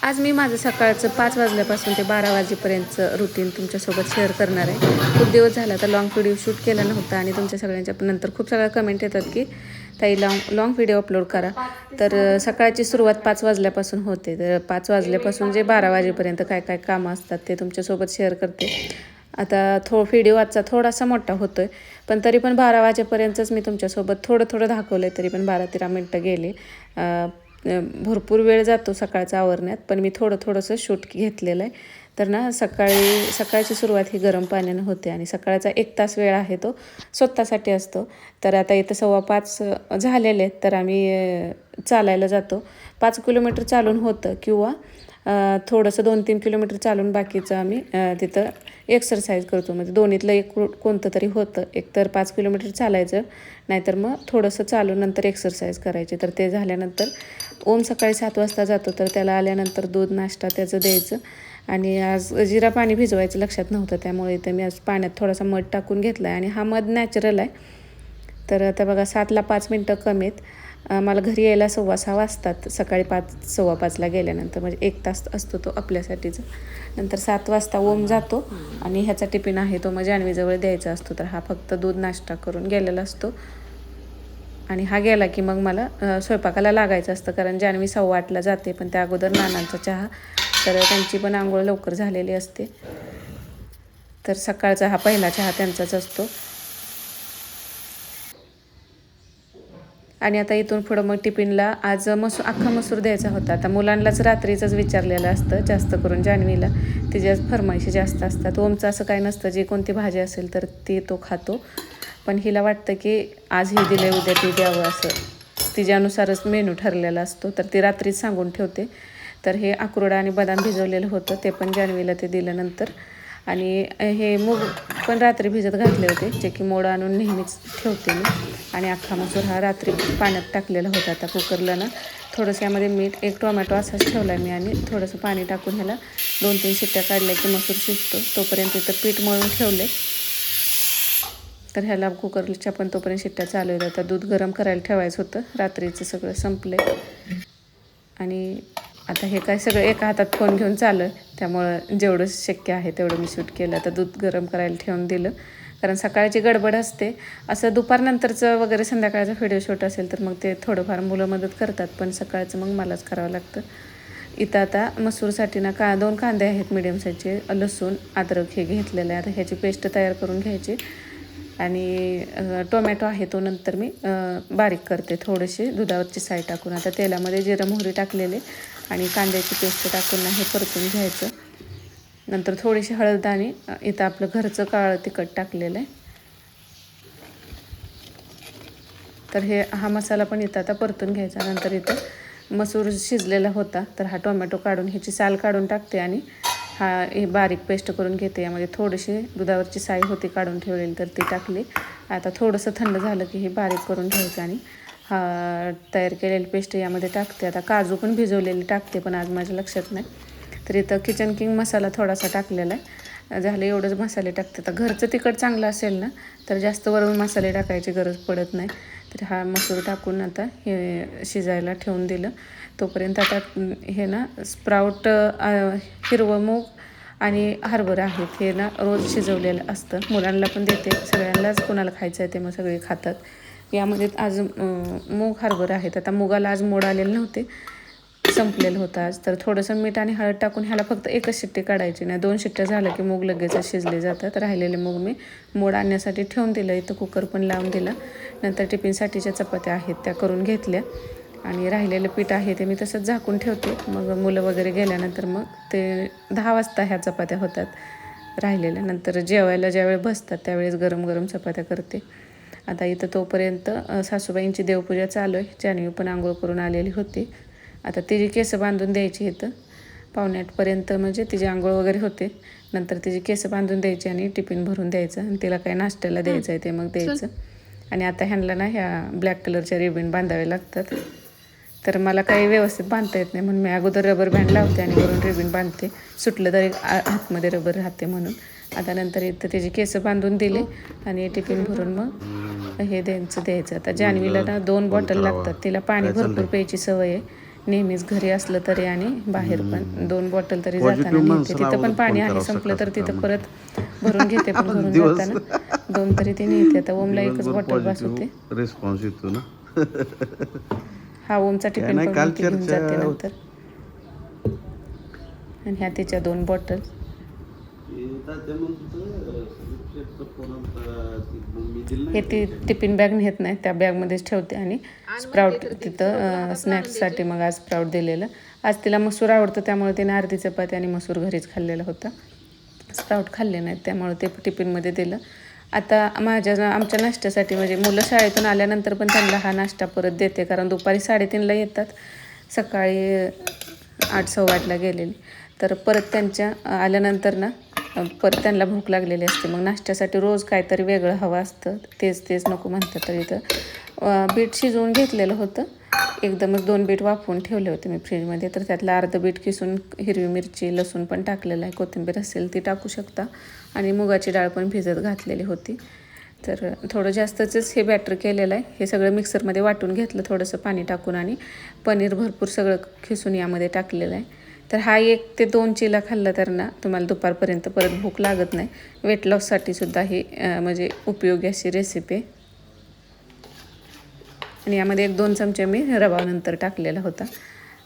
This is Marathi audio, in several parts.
आज मी माझं सकाळचं 5 वाजल्यापासून ते 12 वाजेपर्यंतचं रुटीन तुमच्यासोबत शेअर करणार आहे. खूप दिवस झाला तर लाँग व्हिडिओ शूट केला नव्हता आणि तुमच्या सगळ्यांच्या नंतर खूप सगळ्या कमेंट येतात की ताई लाँग व्हिडिओ अपलोड करा. तर सकाळची सुरुवात 5 वाजल्यापासून होते. तर 5 वाजल्यापासून जे 12 वाजेपर्यंत काय काय कामं असतात ते तुमच्यासोबत शेअर करते. आता व्हिडिओ आजचा थोडासा मोठा होतो आहे, पण तरी पण 12 वाजेपर्यंतच मी तुमच्यासोबत थोडं दाखवलं आहे. तरी पण 12-13 मिनटं गेले. भरपूर वेळ जातो सकाळचं आवरण्यात, पण मी थोडंसं शूट घेतलेलं आहे. तर ना सकाळची सुरुवात ही गरम पाण्यानं होते आणि सकाळचा 1 तास वेळ आहे तो स्वतःसाठी असतो. तर आता इथं 4:15 झालेले आहेत, तर आम्ही चालायला जातो. 5 किलोमीटर चालून होतं किंवा थोडंसं 2-3 किलोमीटर चालून बाकीचं आम्ही तिथं एक्सरसाइज करतो. म्हणजे दोन्हीतलं एक कोणतं तरी होतं. एकतर 5 किलोमीटर चालायचं, नाहीतर मग थोडंसं चालून नंतर एक्सरसाइज करायची. तर ते झाल्यानंतर ओम सकाळी 7 वाजता जातो, तर त्याला आल्यानंतर दूध नाश्ता त्याचं द्यायचं. आणि आज जिरा पाणी भिजवायचं लक्षात नव्हतं, त्यामुळे इथं मी आज पाण्यात थोडासा मध टाकून घेतला आहे आणि हा मध नॅचरल आहे. तर आता बघा 7ला 5 मिनटं कमी आहेत. मला घरी यायला 6:15 वाजतात. सकाळी 5:15ला गेल्यानंतर म्हणजे 1 तास असतो तो आपल्यासाठीचा. नंतर 7 वाजता ओम जातो आणि ह्याचा टिफिन आहे तो मग जान्हवीजवळ द्यायचा असतो. तर हा फक्त दूध नाश्ता करून गेलेला असतो आणि हा गेला की मग मला स्वयंपाकाला लागायचं असतं, कारण जान्हवी 8:15ला जाते. पण त्या अगोदर नानांचा चहा, तर त्यांची पण आंघोळ लवकर झालेली असते. तर सकाळचा हा पहिला चहा त्यांचाच असतो. आणि आता इथून पुढं मग टिफिनला आज अख्खा मसूर द्यायचा होता. आता मुलांनाच रात्रीचंच विचारलेलं असतं, जास्त करून जान्हवीला तिच्या फरमाईशी जास्त असतात. ओमचं असं काय नसतं, जी कोणती भाजी असेल तर ती तो खातो. पण हिला वाटतं की आज ही दिले उद्या ती द्यावं, असं तिच्यानुसारच मेनू ठरलेला असतो. तर ती रात्रीच सांगून ठेवते. तर हे अक्रोड आणि बदाम भिजवलेलं होतं, ते पण जान्हवीला ते दिल्यानंतर. आणि हे मूग पण रात्री भिजत घातले होते, जे की मोड आणून नेहमीच ठेवते मी. आणि अख्खा मसूर हा रात्री पाण्यात टाकलेला होता. आता कुकरला ना थोडंसं यामध्ये मीठ, 1 टोमॅटो असाच ठेवला आहे मी आणि थोडंसं पाणी टाकून ह्याला 2-3 शिट्ट्या काढल्या की मसूर शिजतो. तोपर्यंत इथं पीठ मळून ठेवले. तर ह्याला कुकरच्या पण तोपर्यंत शिट्ट्या चालू आहेत. आता दूध गरम करायला ठेवायचं होतं, रात्रीचं सगळं संपलं. आणि आता हे काय सगळं एका हातात फोन घेऊन चालू आहे, त्यामुळं जेवढं शक्य आहे तेवढं मी शूट केलं. आता दूध गरम करायला ठेवून दिलं, कारण सकाळची गडबड असते. असं दुपारनंतरचं वगैरे संध्याकाळचं व्हिडिओ शूट असेल तर मग ते थोडंफार मुलं मदत करतात, पण सकाळचं मग मलाच करावं लागतं. इथं आता मसूरसाठी ना 2 कांदे आहेत मिडियम साईजचे, लसूण, अद्रक हे घेतलेलं आहे. आता ह्याची पेस्ट तयार करून घ्यायची. आणि टोमॅटो आहे तो नंतर मी बारीक करते, थोडीशी दुधावरची साय टाकून. आता तेलामध्ये जिरं मोहरी टाकलेले आणि कांद्याची पेस्ट टाकून हे परतून घ्यायचं. नंतर थोडीशी हळद आणि इथं आपलं घरचं काळं तिखट टाकलेलं आहे. तर हा मसाला पण इथं आता परतून घ्यायचा. नंतर इथं मसूर शिजलेला होता, तर हा टोमॅटो काढून ह्याची साल काढून टाकते आणि हे बारीक पेस्ट करून घेते. यामध्ये थोडीशी दुधावरची साय होती काढून ठेवलेली, तर ती टाकली. आता थोडंसं थंड झालं की हे बारीक करून घ्यायचं आणि हा तयार केलेली पेस्ट यामध्ये टाकते. आता काजू पण भिजवलेली टाकते, पण आज माझ्या लक्षात नाही. तर इथं किचन किंग मसाला थोडासा टाकलेला आहे. झालं एवढंच मसाले टाकते. आता घरचं तिखट चांगलं असेल ना तर जास्त वरून मसाले टाकायची गरज पडत नाही. तर हा मसूर टाकून आता हे शिजायला ठेवून दिलं. तोपर्यंत आता हे ना स्प्राऊट, हिरवं मूग आणि हरभरा आहेत, हे ना रोज शिजवलेलं असतं. मुलांना पण देते, सगळ्यांनाच कोणाला खायचं आहे ते मग सगळे खातात. यामध्ये आज मूग हरभरा आहेत. आता मुगाला आज मोड आलेले नव्हते, संपलेलं होतं आज. तर थोडंसं मीठ आणि हळद टाकून ह्याला फक्त 1च शिट्टी काढायची, नाही 2 शिट्ट्या झाल्या की मूग लगेच शिजले जातात. राहिलेले मूग मी मोड आणण्यासाठी ठेवून दिलं. इथं कुकर पण लावून दिला. नंतर टिफिनसाठीच्या चपात्या आहेत त्या करून घेतल्या आणि राहिलेलं पीठ आहे ते मी तसंच झाकून ठेवते. मग मुलं वगैरे गेल्यानंतर मग ते 10 वाजता ह्या चपात्या होतात राहिलेल्या. नंतर जेवायला ज्यावेळी बसतात त्यावेळेस गरम गरम चपात्या करते. आता इथं तोपर्यंत सासूबाईंची देवपूजा चालू आहे. जान्हवी पण आंघोळ करून आलेली होती. आता तिची केस बांधून द्यायची इथं 7:45 म्हणजे तिची आंघोळ वगैरे होते. नंतर तिची केस बांधून द्यायची आणि टिफिन भरून द्यायचं आणि तिला काय नाश्त्याला द्यायचं आहे ते मग द्यायचं. आणि आता ह्यांना ना ह्या ब्लॅक कलरच्या रिबीन बांधावे लागतात. तर मला काही व्यवस्थित बांधता येत नाही, म्हणून मी अगोदर रबर बँड लावते आणि वरून रिबीन बांधते. सुटलं तरी हातमध्ये रबर राहते म्हणून. आता नंतर इथं त्याची केस बांधून दिले आणि टिफिन भरून मग हे द्यायचं. आता जान्हवीला ना 2 बॉटल लागतात. तिला पाणी भरपूर प्यायची सवय आहे. नेहमीच घरी असलं तरी आणि बाहेर पण 2 बॉटल तरी जाताना नेते. तिथं पण पाणी आहे, संपलं तर तिथं परत भरून घेते, पण घरून जाताना 2 तरी ते नेते. आता ओमला एकच बॉटल बस होते. रिस्पॉन्स येतो ना. हा ओमचा टिफिन पण ती घेऊन जाते नंतर. आणि ह्या तिच्या 2 बॉटल. हे ती टिफिन बॅग नेत नाही, त्या बॅगमध्येच ठेवते. आणि स्प्राऊट तिथं स्नॅक्ससाठी मग आज स्प्राऊट दिलेलं. आज तिला मसूर आवडतं, त्यामुळे तिने अर्धी चपाती आणि मसूर घरीच खाल्लेला होता. स्प्राऊट खाल्ले नाहीत, त्यामुळे ते टिफिनमध्ये दिलं. आता आमच्या नाश्त्यासाठी म्हणजे मुलं शाळेतून आल्यानंतर पण त्यांना हा नाश्ता परत देते, कारण दुपारी 3:30ला येतात, सकाळी 8:15ला गेलेली. तर परत त्यांच्या आल्यानंतर ना परत त्यांना भूक लागलेली असते. मग नाश्त्यासाठी रोज काहीतरी वेगळं हवं असतं, तेच नको म्हणतात. तर इथं बीट शिजवून घेतलेलं होतं, एकदमच 2 बीट वाफवून ठेवले होते मी फ्रीजमध्ये. तर त्यातलं अर्ध बीट किसून हिरवी मिरची लसूण पण टाकलेलं आहे, कोथिंबीर असेल ती टाकू शकता. आणि मुगाची डाळ पण भिजत घातलेली होती. तर थोडं जास्तच हे बॅटर केलेलं आहे. हे सगळं मिक्सरमध्ये वाटून घेतलं थोडंसं पाणी टाकून, आणि पनीर भरपूर सगळं खिसून यामध्ये टाकलेलं आहे. तर हा 1 ते 2 चिला खाल्ला तर ना तुम्हाला दुपारपर्यंत परत भूक लागत नाही. वेट लॉससाठी सुद्धा ही म्हणजे उपयोगी अशी रेसिपी आहे. आणि यामध्ये 1-2 चमचे मी रवा नंतर टाकलेला होता.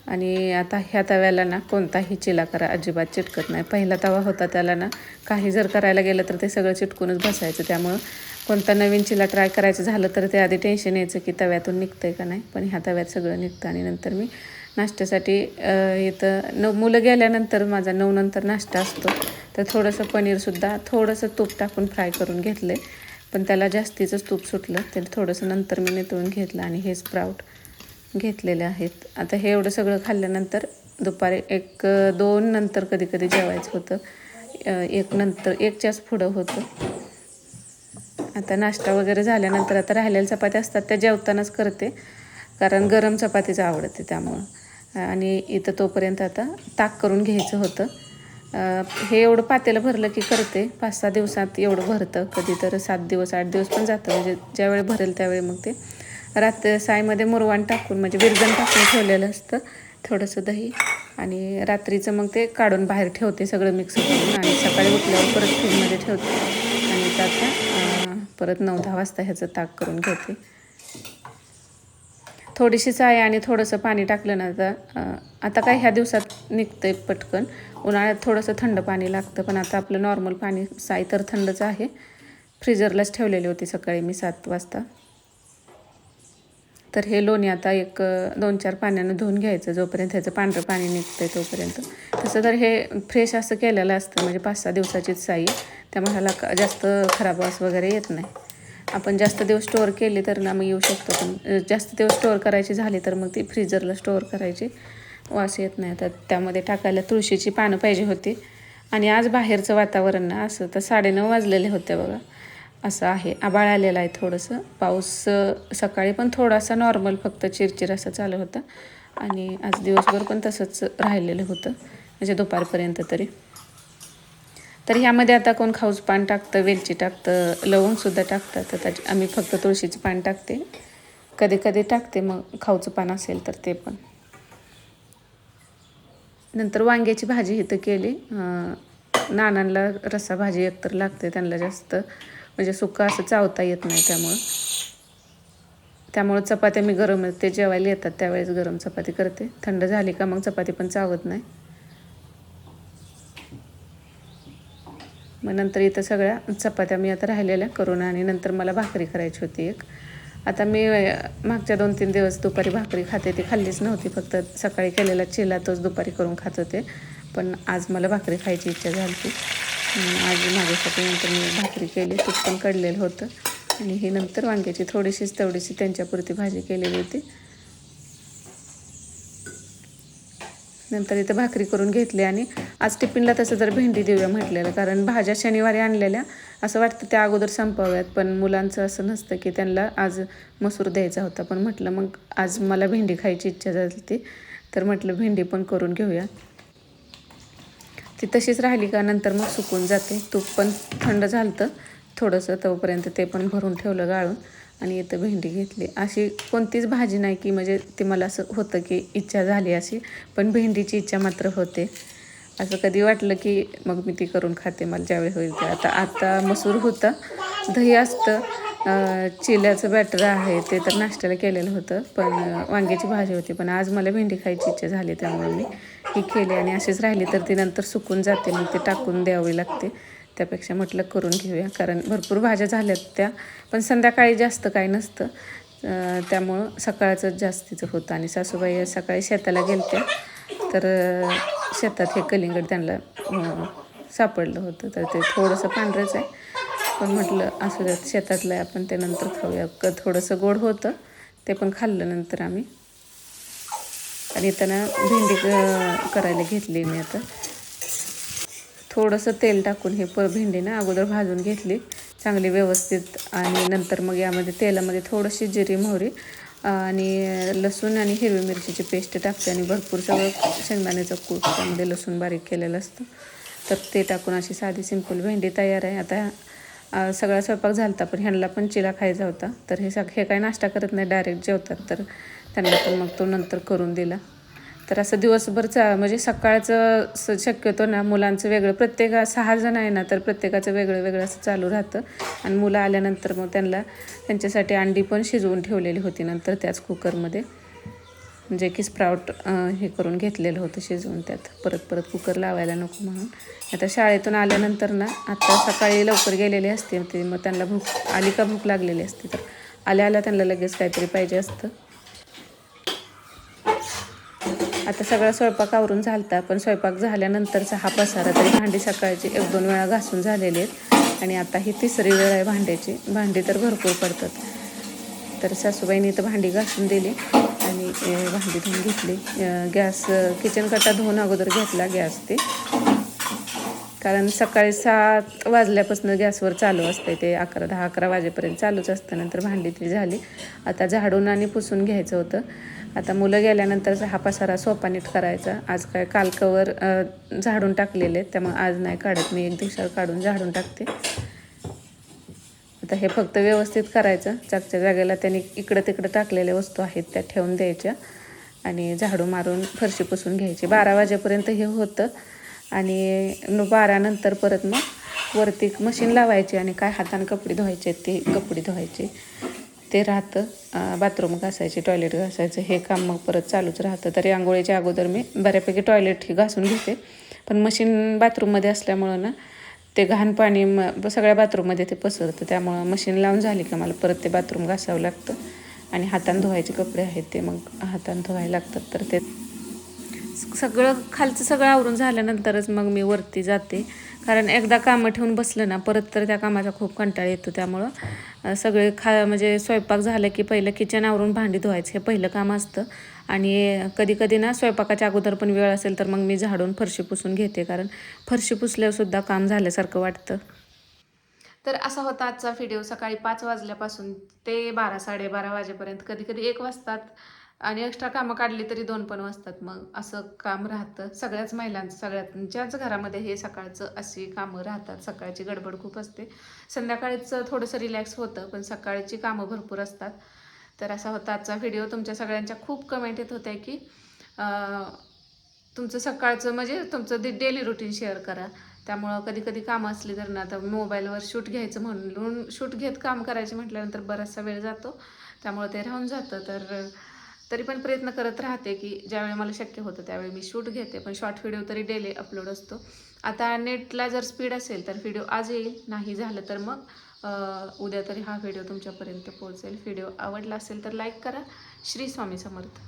आणि आता ह्या तव्याला ना कोणताही चिला करा अजिबात चिटकत नाही. पहिला तवा होता त्याला ना काही जर करायला गेलं तर ते सगळं चिटकूनच बसायचं. त्यामुळं कोणता नवीन चिला ट्राय करायचं झालं तर ते आधी टेन्शन यायचं की तव्यातून निघतंय का नाही. पण ह्या तव्यात सगळं निघतं. आणि नंतर मी नाश्त्यासाठी इथं मुलं गेल्यानंतर माझा 9 नंतर नाश्ता असतो, तर थोडंसं पनीरसुद्धा थोडंसं तूप टाकून फ्राय करून घेतलं आहे. पण त्याला जास्तीचंच तूप सुटलं, ते थोडंसं नंतर मी नितळून घेतलं. आणि हे स्प्राऊट घेतलेले आहेत. आता हे एवढं सगळं खाल्ल्यानंतर दुपारी 1-2 नंतर कधी कधी जेवायचं होतं, 1 नंतर 1च्याच पुढं होतं. आता नाश्ता वगैरे झाल्यानंतर आता राहिलेल्या चपात्या असतात त्या जेवतानाच करते, कारण गरम चपातीच आवडते त्यामुळं. आणि इथं तोपर्यंत आता ताक करून घ्यायचं होतं. हे एवढं पातेलं भरलं की करते, 5-6 दिवसात एवढं भरतं, कधी तर 7 दिवस 8 दिवस पण जातं. म्हणजे ज्यावेळी भरेल त्यावेळी मग ते साईमध्ये मुरवाण टाकून म्हणजे विरजण टाकून ठेवलेलं असतं, थोडंसं दही. आणि रात्रीचं मग ते काढून बाहेर ठेवते सगळं मिक्स करून, आणि सकाळी उठल्यावर परत फ्रीजमध्ये ठेवते. आणि आता परत 9-10 वाजता ह्याचं ताक करून घेते. थोडीशी साय आणि थोडंसं पाणी टाकलं ना आता काय ह्या दिवसात निघतंय पटकन. उन्हाळ्यात थोडंसं थंड पाणी लागतं, पण आता आपलं नॉर्मल पाणी, साय तर थंडच आहे. फ्रीजरलाच ठेवलेली होती सकाळी मी 7 वाजता. तर हे लोणी आता 2-4 पाण्यानं धुवून घ्यायचं, जोपर्यंत ह्याचं पांढरं पाणी निघतंय तोपर्यंत. तसं तर हे फ्रेश असं केलेलं असतं, म्हणजे 5-6 दिवसाचीच साई, त्यामुळे ह्याला जास्त खराब वास वगैरे येत नाही. आपण जास्त दिवस स्टोअर केली तर ना मग येऊ शकतो, पण जास्त दिवस स्टोअर करायची झाली तर मग ती फ्रीजरला स्टोअर करायची, वास येत नाही. तर त्यामध्ये टाकायला तुळशीची पानं पाहिजे होती. आणि आज बाहेरचं वातावरण ना असं तर 9:30 वाजलेले होते बघा, असं आहे. आभाळ आलेलं आहे थोडंसं. पाऊस सकाळी पण थोडासा नॉर्मल फक्त चिरचिर असं चालू होता. आणि आज दिवसभर पण तसंच राहिलेलं होतं, म्हणजे दुपारपर्यंत तरी. तर ह्यामध्ये आता कोण खाऊचं पान टाकतं, वेलची टाकतं, लवंगसुद्धा टाकतात. तर आम्ही फक्त तुळशीची पान टाकते, कधी कधी टाकते मग खाऊचं पान असेल तर ते पण. नंतर वांग्याची भाजी इथं केली. नानांना रस्सा भाजी एकतर लागते, त्यांना जास्त म्हणजे सुक्का असं चावता येत नाही. त्यामुळं चपात्या मी गरम, ते जेवायला येतात त्यावेळेस गरम चपाती करते. थंड झाली का मग चपाती पण चावत नाही. मग नंतर इथं सगळ्या चपात्या मी आता राहिलेल्या करून, आणि नंतर मला भाकरी करायची होती एक. आता मी मागच्या 2-3 दिवस दुपारी भाकरी खाते, ती खाल्लीच नव्हती, फक्त सकाळी केलेला चिला तोच दुपारी करून खात होते. पण आज मला भाकरी खायची इच्छा झाली होती. आज माझ्यासाठी नंतर मी भाकरी केली, तूप पण काढलेलं होतं. आणि ही नंतर वांग्याची थोडीशीच तेवढीशी त्यांच्यापुरती भाजी केलेली होती. नंतर इथं भाकरी करून घेतली. आणि आज टिफिनला तसं जर भेंडी देऊया म्हटलेलं, कारण भाज्या शनिवारी आणलेल्या असं वाटतं त्या अगोदर संपवाव्यात, पण मुलांचं असं नसतं की त्यांना आज मसूर द्यायचा होता. पण म्हटलं मग आज मला भेंडी खायची इच्छा झाली होती, तर म्हटलं भेंडी पण करून घेऊया. ती तशीच राहिली का नंतर मग सुकून जाते. तूप पण थंड झालं थोडंसं, तोपर्यंत ते पण भरून ठेवलं गाळून. आणि इथं भेंडी घेतली. अशी कोणतीच भाजी नाही की म्हणजे ती मला असं होतं की इच्छा झाली अशी, पण भेंडीची इच्छा मात्र होते. असं कधी वाटलं की मग मी ती करून खाते मला ज्यावेळी होईल ते. आता मसूर होतं, दही असतं, चिल्याचं बॅटर आहे ते तर नाश्त्याला केलेलं होतं, पण वांग्याची भाजी होती. पण आज मला भेंडी खायची इच्छा झाली त्यामुळे मी ही केली. आणि अशीच राहिली तर ती नंतर सुकून जाते, मग ते टाकून द्यावी लागते. त्यापेक्षा म्हटलं करून घेऊया, कारण भरपूर भाज्या झाल्यात त्या, पण संध्याकाळी जास्त काही नसतं, त्यामुळं सकाळचं जास्तीचं होतं. आणि सासूबाई सकाळी शेताला गेलत्या, तर शेतात हे कलिंगड त्यांना सापडलं होतं, तर ते थोडंसं पांढरंच आहे, पण म्हटलं असू द्यात शेतातलं आहे आपण ते नंतर खाऊया. थोडंसं गोड होतं ते पण खाल्लं नंतर आम्ही. आणि त्यांना भेंडी करायला घेतली मी. आता थोडंसं तेल टाकून हे भेंडी ना अगोदर भाजून घेतली चांगली व्यवस्थित, आणि नंतर मग यामध्ये तेलामध्ये थोडीशी जिरी मोहरी आणि लसूण आणि हिरवी मिरचीची पेस्ट टाकते, आणि भरपूर सगळं शेंगदाण्याचं कूट त्यामध्ये लसूण बारीक केलेलं असतं, तर ते टाकून अशी साधी सिंपल भेंडी तयार आहे. आता सगळा स्वयंपाक झाला पण ह्यांना पण चिला खायचा होता, तर हे काही नाश्ता करत नाही, डायरेक्ट जेवतात, तर त्यांना पण मग तो नंतर करून दिला. तर असं दिवसभर म्हणजे सकाळचं शक्यतो ना मुलांचं वेगळं, प्रत्येक 6 जण आहे ना, तर प्रत्येकाचं वेगळं वेगळं असं चालू राहतं. आणि मुलं आल्यानंतर मग त्यांच्यासाठी अंडी पण शिजवून ठेवलेली होती नंतर त्याच कुकरमध्ये, जे की स्प्राउट हे करून घेतलेलं होतं शिजवून, त्यात परत कुकर लावायला नको म्हणून. आता शाळेतून आल्यानंतर ना, आता सकाळी लवकर गेलेले असते ते, मग त्यांना भूक लागलेली असते, तर आल्या त्यांना लगेच काहीतरी पाहिजे असतं. आता सगळा स्वयंपाक आवरून झालता, पण स्वयंपाक झाल्यानंतरचा हा पसारा तरी भांडी सकाळची 1-2 वेळा घासून झालेली आहेत, आणि आता ही 3री वेळ आहे भांड्याची. भांडी तर भरपूर पडतात, तर सासूबाईंनी तर भांडी घासून दिली आणि भांडी धुवून घेतली. गॅस किचन कट्टा धुवून अगोदर घेतला गॅस ते, कारण सकाळी 7 वाजल्यापासून गॅसवर चालू असते ते 10-11 वाजेपर्यंत चालूच असतं. नंतर भांडी ती झाली. आता झाडून आणि पुसून घ्यायचं होतं. आता मुलं गेल्यानंतरचा हा पसारा सोपा नीट करायचा. आज काय कालकवर झाडून टाकलेले, त्यामुळे आज नाही काढत मी, एक दिवसावर काढून झाडून टाकते. आता हे फक्त व्यवस्थित करायचं, जागच्या जागेला त्यांनी इकडं तिकडं टाकलेल्या वस्तू आहेत त्या ठेवून द्यायच्या, आणि झाडू मारून फरशी पुसून घ्यायची. 12 वाजेपर्यंत हे होतं, आणि 12 नंतर परत मग वरती मशीन लावायची, आणि काय हाताने कपडे धुवायचे ते कपडे धुवायचे ते राहतं. बाथरूम घासायचे, टॉयलेट घासायचं, हे काम मग परत चालूच राहतं. तरी आंघोळीच्या अगोदर मी बऱ्यापैकी टॉयलेट हे घासून घेते, पण मशीन बाथरूममध्ये असल्यामुळं ना ते घाण पाणी सगळ्या बाथरूममध्ये ते पसरतं, त्यामुळं मशीन लावून झाली का मला परत ते बाथरूम घासावं लागतं, आणि हाताने धुवायचे कपडे आहेत ते मग हाताने धुवायला लागतात. तर ते खालचं सगळं आवरून झाल्यानंतरच मग मी वरती जाते, कारण एकदा कामं ठेवून बसलं ना परत तर त्या कामाचा खूप कंटाळा येतो. त्यामुळं सगळे म्हणजे स्वयंपाक झालं की पहिलं किचन आवरून भांडी धुवायचं हे पहिलं काम असतं, आणि कधी ना स्वयंपाकाच्या अगोदर पण वेळ असेल तर मग मी झाडून फरशी पुसून घेते, कारण फरशी पुसल्यावर सुद्धा काम झाल्यासारखं वाटतं. तर असा होता आजचा व्हिडिओ. सकाळी 5 वाजल्यापासून ते 12-12:30 वाजेपर्यंत, कधी 1 वाजतात, आणि एक्स्ट्रा कामं काढली तरी 2 पण वाजतात. मग असं काम राहतं सगळ्याच महिलांचं, सगळ्यांच्याच घरामध्ये हे सकाळचं अशी कामं राहतात. सकाळची गडबड खूप असते, संध्याकाळीचं थोडंसं रिलॅक्स होतं, पण सकाळची कामं भरपूर असतात. तर असा होता आजचा व्हिडिओ. तुमच्या सगळ्यांच्या खूप कमेंट येत होत्या की तुमचं सकाळचं म्हणजे तुमचं डेली रुटीन शेअर करा. त्यामुळं कधी कामं असली तर ना, आता मोबाईलवर शूट घ्यायचं म्हणून शूट घेत काम करायचे म्हटल्यानंतर बराचसा वेळ जातो, त्यामुळं ते राहून जातं. तर तरी पण प्रयत्न करत राहते की ज्यावेळी मला शक्य होतं त्यावेळी मी शूट घेते, पण शॉर्ट व्हिडिओ तरी डेली अपलोड असतो. आता नेटला जर स्पीड असेल तर व्हिडिओ आज येईल, नाही झालं तर मग उद्या तरी हा व्हिडिओ तुमच्यापर्यंत पोहोचेल. व्हिडिओ आवडला असेल तर लाईक करा. श्री स्वामी समर्थ.